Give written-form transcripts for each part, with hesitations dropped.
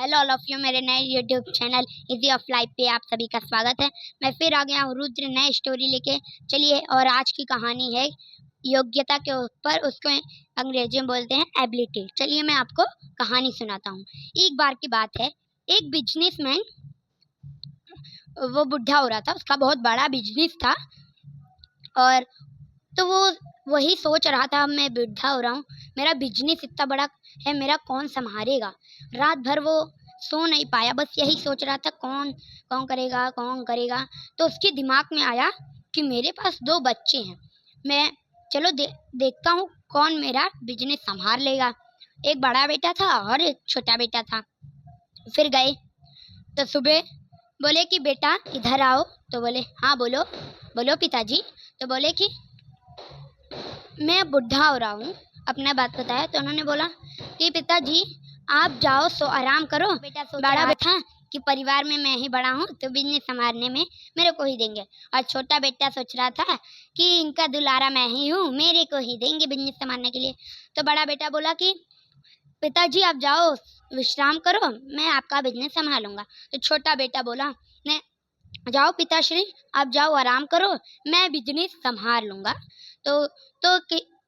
Hello all of you, मेरे नए YouTube channel easy of life पे आप सभी का स्वागत है। मैं फिर आ गया हूँ रुद्र नए स्टोरी लेके। चलिए, और आज की कहानी है योग्यता के ऊपर, उसको अंग्रेजी में बोलते हैं एबिलिटी। चलिए मैं आपको कहानी सुनाता हूँ। एक बार की बात है, एक बिजनेसमैन, वो बुढ़ा हो रहा था, उसका बहुत बड़ा बिजनेस था। और तो वो वही सोच रहा था, अब मैं बुढ़ा हो रहा हूँ, मेरा बिजनेस इतना बड़ा है, मेरा कौन संभालेगा। रात भर वो सो नहीं पाया, बस यही सोच रहा था कौन कौन करेगा, कौन करेगा। तो उसके दिमाग में आया कि मेरे पास 2 बच्चे हैं, मैं चलो देखता हूँ कौन मेरा बिजनेस संभाल लेगा। एक बड़ा बेटा था और एक छोटा बेटा था। फिर गए तो सुबह बोले कि बेटा इधर आओ। तो बोले हाँ बोलो बोलो पिताजी। तो बोले कि मैं बुढ़ा हो रहा हूँ, अपना बात बताया। तो उन्होंने बोला कि पिताजी आप जाओ, सो आराम करो। बेटा बड़ा बेटा कि परिवार में मैं ही बड़ा हूँ, तो बिजनेस संभालने में मेरे को ही देंगे। और छोटा बेटा सोच रहा था कि इनका दुलारा मैं ही हूँ, मेरे को ही देंगे बिजनेस संभालने के लिए। तो बड़ा बेटा बोला कि पिताजी आप जाओ, विश्राम करो, मैं आपका बिजनेस संभालूंगा। तो छोटा बेटा बोला मैं जाओ पिताश्री, आप जाओ आराम करो, मैं बिजनेस संभाल लूंगा। तो तो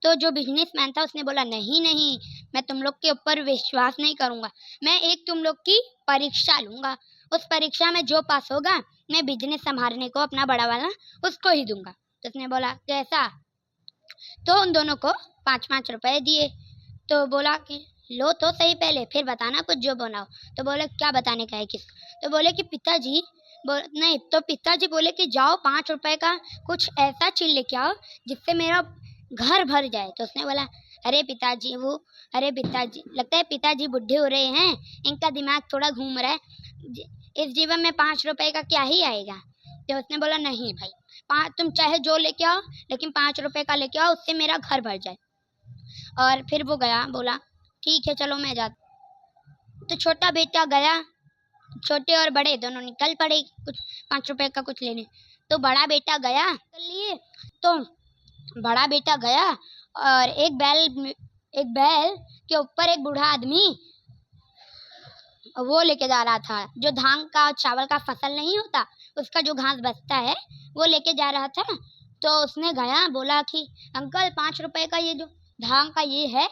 तो जो बिजनेसमैन था उसने बोला नहीं नहीं, मैं तुम लोग के ऊपर विश्वास नहीं करूंगा, मैं एक तुम लोग की परीक्षा लूंगा, उस परीक्षा में जो पास होगा मैं बिजनेस संभालने को अपना बड़ा वाला उसको ही दूंगा। तो उसने बोला कैसा। तो उन दोनों को 5-5 रुपए दिए। तो बोला कि लो तो सही, पहले फिर बताना कुछ जो बनाओ। तो बोले क्या बताने का है, किसको। तो बोले कि पिताजी नहीं। तो पिताजी बोले कि जाओ 5 रुपए का कुछ ऐसा चीज लेके आओ जिससे मेरा घर भर जाए। तो उसने बोला अरे पिताजी लगता है पिताजी बुढ़े हो रहे हैं, इनका दिमाग थोड़ा घूम रहा है, इस जीवन में 5 रुपए का क्या ही आएगा। तो उसने बोला नहीं भाई, तुम चाहे जो लेके आओ, लेकिन 5 रुपए का लेके आओ, उससे मेरा घर भर जाए। और फिर वो गया, बोला ठीक है चलो मैं जाता। तो छोटा बेटा गया, छोटे और बड़े दोनों निकल पड़े कुछ 5 रुपए का कुछ लेने। तो बड़ा बेटा गया लिए, तो बड़ा बेटा गया और एक बैल के ऊपर एक बूढ़ा आदमी वो लेके जा रहा था, जो धान का चावल का फसल नहीं होता, उसका जो घास बचता है वो लेके जा रहा था। तो उसने गया, बोला कि अंकल 5 रुपए का ये जो धान का ये है,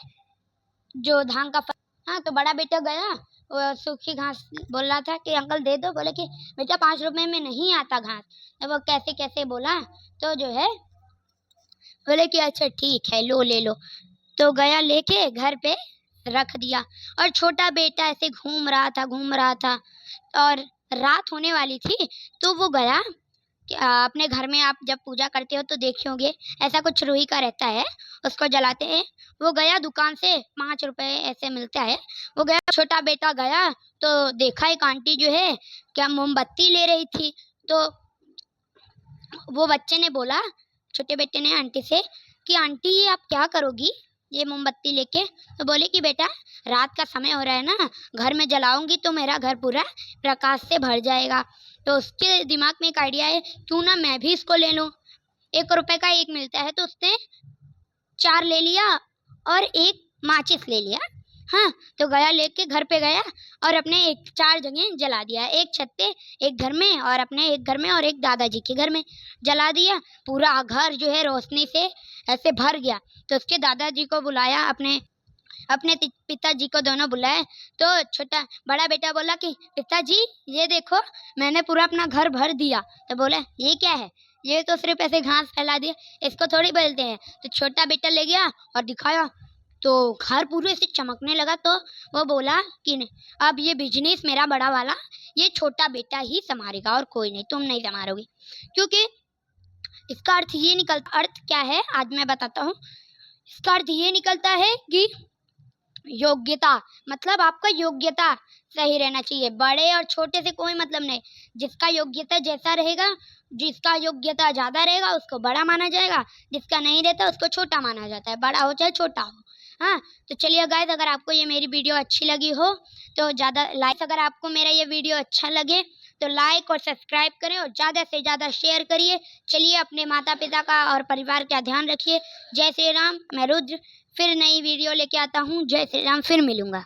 जो धान का हाँ। तो बड़ा बेटा गया, वो सूखी घास बोल रहा था कि अंकल दे दो। बोले कि बेटा 5 रुपए में नहीं आता घास। तो वो कैसे कैसे बोला, तो जो है बोले कि अच्छा ठीक है लो ले लो। तो गया, लेके घर पे रख दिया। और छोटा बेटा ऐसे घूम रहा था और रात होने वाली थी। तो वो गया कि अपने घर में आप जब पूजा करते हो तो देखे होंगे, ऐसा कुछ रुई का रहता है, उसको जलाते हैं। वो गया दुकान से, 5 रुपए ऐसे मिलता है। वो गया, छोटा बेटा गया तो देखा एक आंटी जो है क्या मोमबत्ती ले रही थी। तो वो बच्चे ने बोला, छोटे बेटे ने आंटी से कि आंटी आप क्या करोगी ये मोमबत्ती लेके। तो बोले कि बेटा रात का समय हो रहा है ना, घर में जलाऊंगी तो मेरा घर पूरा प्रकाश से भर जाएगा। तो उसके दिमाग में एक आइडिया है, क्यों ना मैं भी इसको ले लूं, 1 रुपए का एक मिलता है। तो उसने 4 ले लिया और एक माचिस ले लिया। हाँ, तो गया लेके घर पे गया और अपने 4 जगह जला दिया, एक छत पे, एक घर में, और अपने एक घर में और एक दादाजी के घर में जला दिया। पूरा घर जो है रोशनी से ऐसे भर गया। तो उसके दादाजी को बुलाया, अपने अपने पिताजी को दोनों बुलाए। तो बड़ा बेटा बोला कि पिताजी ये देखो, मैंने पूरा अपना घर भर दिया। तो बोला ये क्या है, ये तो सिर्फ ऐसे घास फैला दिया, इसको थोड़ी बोलते हैं। तो छोटा बेटा ले गया और दिखाया, तो घर पूरे से चमकने लगा। तो वो बोला कि नहीं, अब ये बिजनेस मेरा बड़ा वाला, ये छोटा बेटा ही संभालेगा और कोई नहीं, तुम नहीं संभालोगी। क्योंकि इसका अर्थ क्या है आज मैं बताता हूँ। इसका अर्थ ये निकलता है कि योग्यता, मतलब आपका योग्यता सही रहना चाहिए, बड़े और छोटे से कोई मतलब नहीं। जिसका योग्यता जैसा रहेगा, जिसका योग्यता ज्यादा रहेगा उसको बड़ा माना जाएगा, जिसका नहीं रहता उसको छोटा माना जाता है, बड़ा हो चाहे छोटा हो। हाँ, तो चलिए गाइस, अगर आपको ये मेरी वीडियो अच्छी लगी हो तो ज़्यादा लाइक, अगर आपको मेरा ये वीडियो अच्छा लगे तो लाइक और सब्सक्राइब करें और ज़्यादा से ज़्यादा शेयर करिए। चलिए, अपने माता पिता का और परिवार का ध्यान रखिए। जय श्री राम। मैं रुद्र फिर नई वीडियो लेके आता हूँ। जय श्री राम, फिर मिलूंगा।